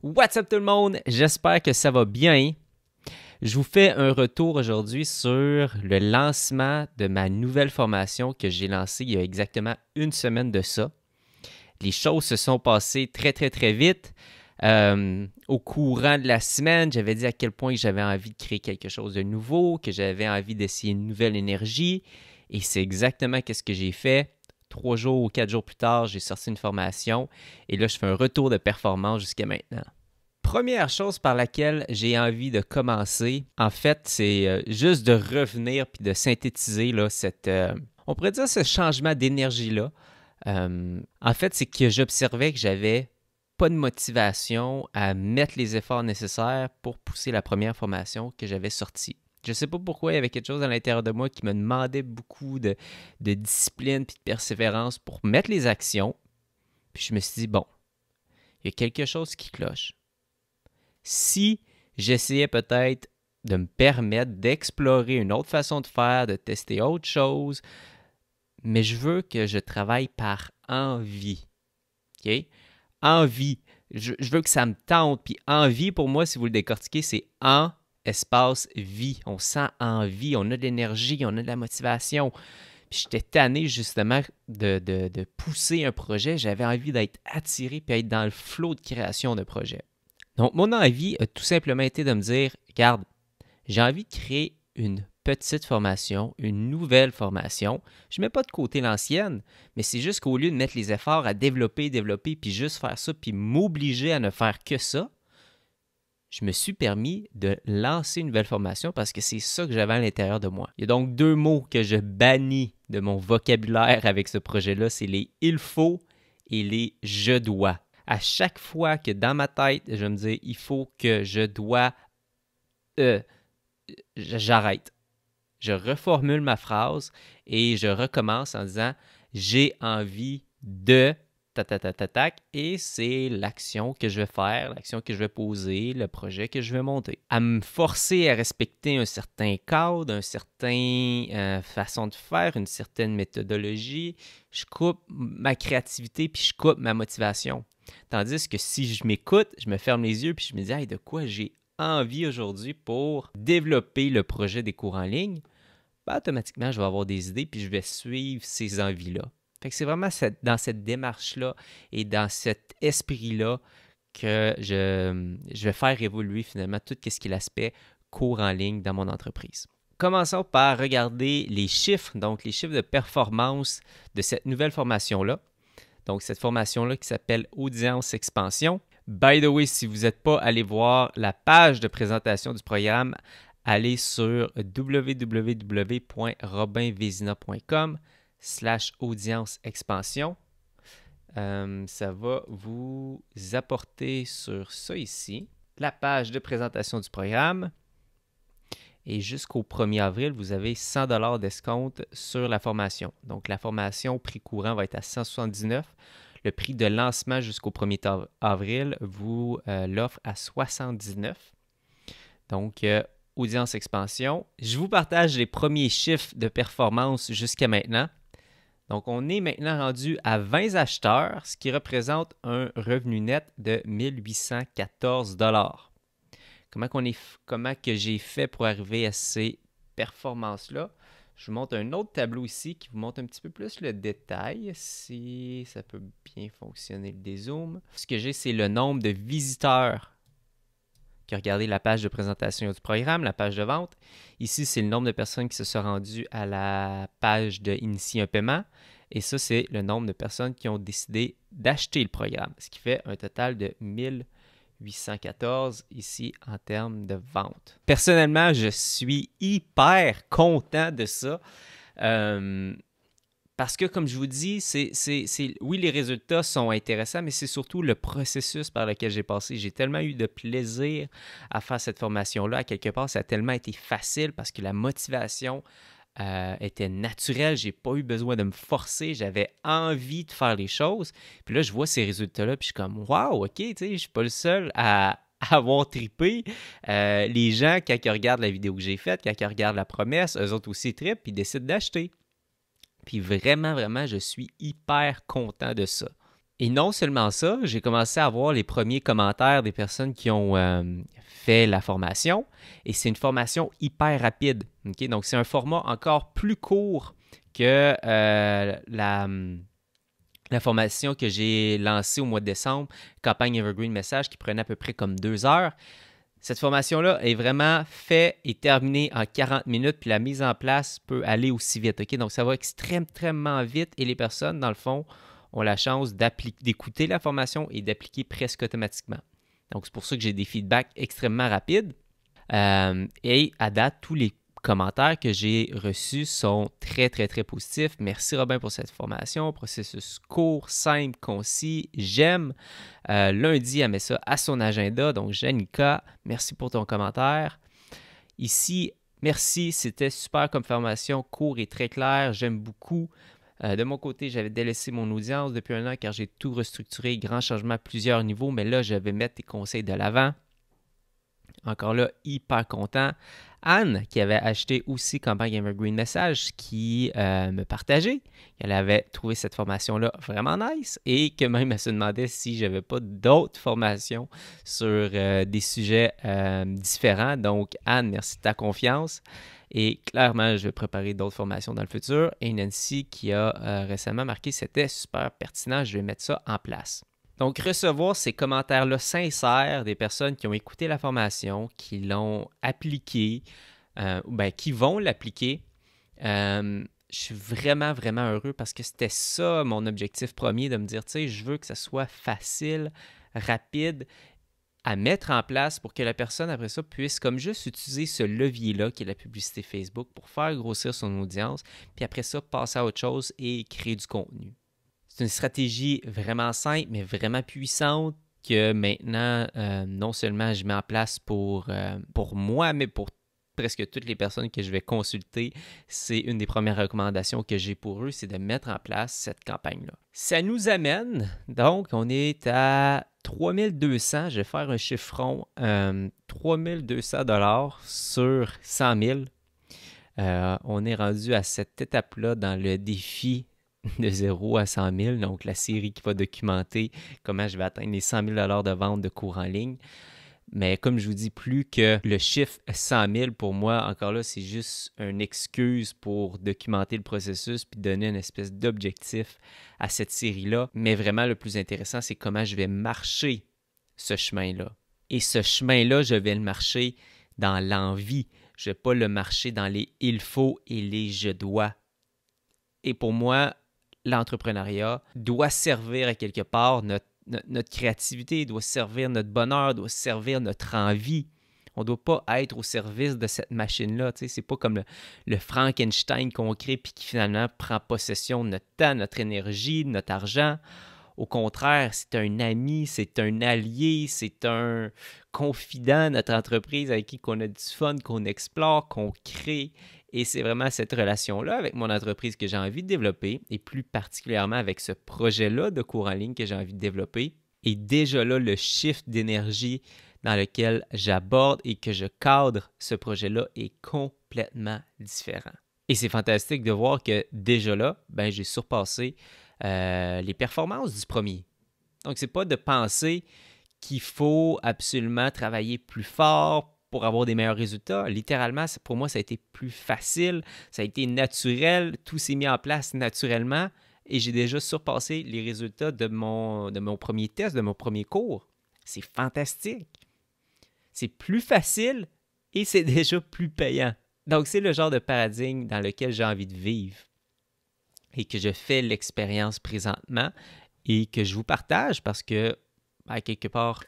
What's up tout le monde? J'espère que ça va bien. Je vous fais un retour aujourd'hui sur le lancement de ma nouvelle formation que j'ai lancée il y a exactement une semaine de ça. Les choses se sont passées très vite. Au courant de la semaine, j'avais dit à quel point j'avais envie de créer quelque chose de nouveau, que j'avais envie d'essayer une nouvelle énergie. Et c'est exactement ce que j'ai fait. 3 jours ou 4 jours plus tard, j'ai sorti une formation et là, je fais un retour de performance jusqu'à maintenant. Première chose par laquelle j'ai envie de commencer, en fait, c'est juste de revenir puis de synthétiser là, on pourrait dire ce changement d'énergie-là. En fait, c'est que j'observais que j'avais pas de motivation à mettre les efforts nécessaires pour pousser la première formation que j'avais sortie. Je ne sais pas pourquoi, il y avait quelque chose à l'intérieur de moi qui me demandait beaucoup de discipline et de persévérance pour mettre les actions. Puis je me suis dit, bon, il y a quelque chose qui cloche. Si j'essayais peut-être de me permettre d'explorer une autre façon de faire, de tester autre chose, mais je veux que je travaille par envie. OK? Envie. Je veux que ça me tente. Puis envie, pour moi, si vous le décortiquez, c'est en espace vie. On sent envie, on a de l'énergie, on a de la motivation. Puis j'étais tanné justement de pousser un projet. J'avais envie d'être attiré puis être dans le flot de création de projet. Donc, mon envie a tout simplement été de me dire, regarde, j'ai envie de créer une petite formation, une nouvelle formation. Je ne mets pas de côté l'ancienne, mais c'est juste qu'au lieu de mettre les efforts à développer, puis juste faire ça, puis m'obliger à ne faire que ça, je me suis permis de lancer une nouvelle formation parce que c'est ça que j'avais à l'intérieur de moi. Il y a donc 2 mots que je bannis de mon vocabulaire avec ce projet-là, c'est les « il faut » et les « je dois ». À chaque fois que dans ma tête, je me dis « il faut que je dois j'arrête. Je reformule ma phrase et je recommence en disant « j'ai envie de tac, et c'est l'action que je vais faire, l'action que je vais poser, le projet que je vais monter. À me forcer à respecter un certain cadre, une certaine façon de faire, une certaine méthodologie, je coupe ma créativité puis je coupe ma motivation. Tandis que si je m'écoute, je me ferme les yeux puis je me dis hey, de quoi j'ai envie aujourd'hui pour développer le projet des cours en ligne, ben, automatiquement, je vais avoir des idées puis je vais suivre ces envies-là. Fait que c'est vraiment dans cette démarche-là et dans cet esprit-là que je vais faire évoluer finalement tout ce qui est l'aspect cours en ligne dans mon entreprise. Commençons par regarder les chiffres, donc les chiffres de performance de cette nouvelle formation-là. Donc cette formation-là qui s'appelle Audience Expansion. By the way, si vous n'êtes pas allé voir la page de présentation du programme, allez sur www.robinvezina.com/audience expansion. Ça va vous apporter sur ça ici, la page de présentation du programme. Et jusqu'au 1er avril, vous avez 100$ d'escompte sur la formation. Donc, la formation prix courant va être à 179$. Le prix de lancement jusqu'au 1er avril vous l'offre à 79$. Donc, audience expansion. Je vous partage les premiers chiffres de performance jusqu'à maintenant. Donc, on est maintenant rendu à 20 acheteurs, ce qui représente un revenu net de 1814$. Comment que j'ai fait pour arriver à ces performances-là? Je vous montre un autre tableau ici qui vous montre un petit peu plus le détail, si ça peut bien fonctionner le dézoom. Ce que j'ai, c'est le nombre de visiteurs qui ont regardé la page de présentation du programme, la page de vente. Ici, c'est le nombre de personnes qui se sont rendues à la page de Initier un paiement. Et ça, c'est le nombre de personnes qui ont décidé d'acheter le programme, ce qui fait un total de 1814 ici en termes de vente. Personnellement, je suis hyper content de ça. Parce que, comme je vous dis, oui, les résultats sont intéressants, mais c'est surtout le processus par lequel j'ai passé. J'ai tellement eu de plaisir à faire cette formation-là. À quelque part, ça a tellement été facile parce que la motivation était naturelle. Je n'ai pas eu besoin de me forcer. J'avais envie de faire les choses. Puis là, je vois ces résultats-là, puis je suis comme « Wow, OK, tu sais, je ne suis pas le seul à avoir trippé. » Les gens, quand ils regardent la vidéo que j'ai faite, quand ils regardent la promesse, eux autres aussi trippent, puis ils décident d'acheter. Puis vraiment, je suis hyper content de ça. Et non seulement ça, j'ai commencé à voir les premiers commentaires des personnes qui ont fait la formation. Et c'est une formation hyper rapide. Okay? Donc, c'est un format encore plus court que la formation que j'ai lancée au mois de décembre, campagne Evergreen Message, qui prenait à peu près comme 2 heures. Cette formation-là est vraiment faite et terminée en 40 minutes, puis la mise en place peut aller aussi vite. Okay? Donc, ça va extrêmement vite et les personnes, dans le fond, ont la chance d'écouter la formation et d'appliquer presque automatiquement. Donc, c'est pour ça que j'ai des feedbacks extrêmement rapides. Et à date, tous les commentaires que j'ai reçus sont très positifs. Merci Robin pour cette formation. Processus court, simple, concis. J'aime. Lundi, elle met ça à son agenda. Donc, Janica, merci pour ton commentaire. Ici, merci. C'était super comme formation, court et très clair. J'aime beaucoup. De mon côté, j'avais délaissé mon audience depuis 1 an car j'ai tout restructuré, grand changement à plusieurs niveaux, mais là, je vais mettre tes conseils de l'avant. Encore là, hyper content. Anne, qui avait acheté aussi Campagne Evergreen Message, qui me partageait qu'elle avait trouvé cette formation-là vraiment nice et que même elle se demandait si je n'avais pas d'autres formations sur des sujets différents. Donc, Anne, merci de ta confiance. Et clairement, je vais préparer d'autres formations dans le futur. Et Nancy, qui a récemment marqué, c'était super pertinent, je vais mettre ça en place. Donc, recevoir ces commentaires-là sincères des personnes qui ont écouté la formation, qui l'ont appliquée, qui vont l'appliquer, je suis vraiment heureux parce que c'était ça mon objectif premier, de me dire, tu sais, je veux que ça soit facile, rapide à mettre en place pour que la personne, après ça, puisse comme juste utiliser ce levier-là, qui est la publicité Facebook, pour faire grossir son audience, puis après ça, passer à autre chose et créer du contenu. C'est une stratégie vraiment simple, mais vraiment puissante que maintenant, non seulement je mets en place pour moi, mais pour presque toutes les personnes que je vais consulter. C'est une des premières recommandations que j'ai pour eux, c'est de mettre en place cette campagne-là. Ça nous amène, donc, on est à 3200, je vais faire un chiffron, 3200 $ sur 100 000. On est rendu à cette étape-là dans le défi de 0 à 100 000, donc la série qui va documenter comment je vais atteindre les 100 000 $ de vente de cours en ligne. Mais comme je vous dis, plus que le chiffre 100 000, pour moi, encore là, c'est juste une excuse pour documenter le processus puis donner une espèce d'objectif à cette série-là. Mais vraiment, le plus intéressant, c'est comment je vais marcher ce chemin-là. Et ce chemin-là, je vais le marcher dans l'envie. Je ne vais pas le marcher dans les « il faut » et les « je dois ». Et pour moi, l'entrepreneuriat doit servir à quelque part notre créativité, doit servir notre bonheur, doit servir notre envie. On ne doit pas être au service de cette machine-là. Ce n'est pas comme le Frankenstein qu'on crée puis qui finalement prend possession de notre temps, notre énergie, notre argent. Au contraire, c'est un ami, c'est un allié, c'est un confident, notre entreprise avec qui on a du fun, qu'on explore, qu'on crée. Et c'est vraiment cette relation-là avec mon entreprise que j'ai envie de développer, et plus particulièrement avec ce projet-là de cours en ligne que j'ai envie de développer. Et déjà là, le shift d'énergie dans lequel j'aborde et que je cadre ce projet-là est complètement différent. Et c'est fantastique de voir que déjà là, j'ai surpassé les performances du premier. Donc, c'est pas de penser qu'il faut absolument travailler plus fort pour avoir des meilleurs résultats. Littéralement, pour moi, ça a été plus facile, ça a été naturel, tout s'est mis en place naturellement et j'ai déjà surpassé les résultats de mon premier test, de mon premier cours. C'est fantastique. C'est plus facile et c'est déjà plus payant. Donc, c'est le genre de paradigme dans lequel j'ai envie de vivre et que je fais l'expérience présentement et que je vous partage parce que, à quelque part,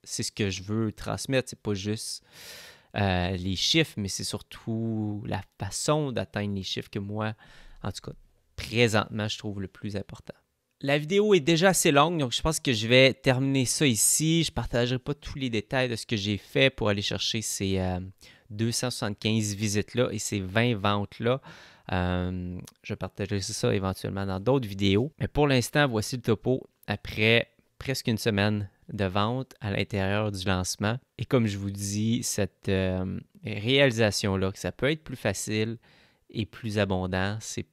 c'est ce que je veux transmettre. C'est pas juste les chiffres, mais c'est surtout la façon d'atteindre les chiffres que moi, en tout cas, présentement, je trouve le plus important. La vidéo est déjà assez longue, donc je pense que je vais terminer ça ici. Je ne partagerai pas tous les détails de ce que j'ai fait pour aller chercher ces 275 visites-là et ces 20 ventes-là. Je partagerai ça éventuellement dans d'autres vidéos. Mais pour l'instant, voici le topo après presque une semaine de vente à l'intérieur du lancement. Et comme je vous dis, cette réalisation-là, que ça peut être plus facile et plus abondant, c'est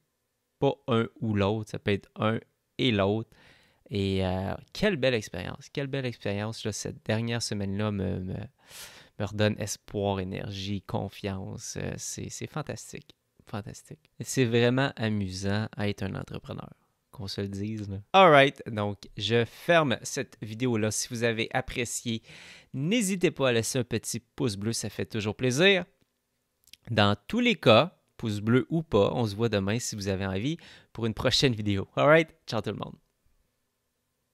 pas un ou l'autre, ça peut être un et l'autre. Et quelle belle expérience. Quelle belle expérience. Là, cette dernière semaine-là me redonne espoir, énergie, confiance. C'est fantastique. Fantastique. C'est vraiment amusant à être un entrepreneur. Qu'on se le dise, là. Alright, donc je ferme cette vidéo-là. Si vous avez apprécié, n'hésitez pas à laisser un petit pouce bleu, ça fait toujours plaisir. Dans tous les cas, pouce bleu ou pas, on se voit demain si vous avez envie pour une prochaine vidéo. Alright, ciao tout le monde.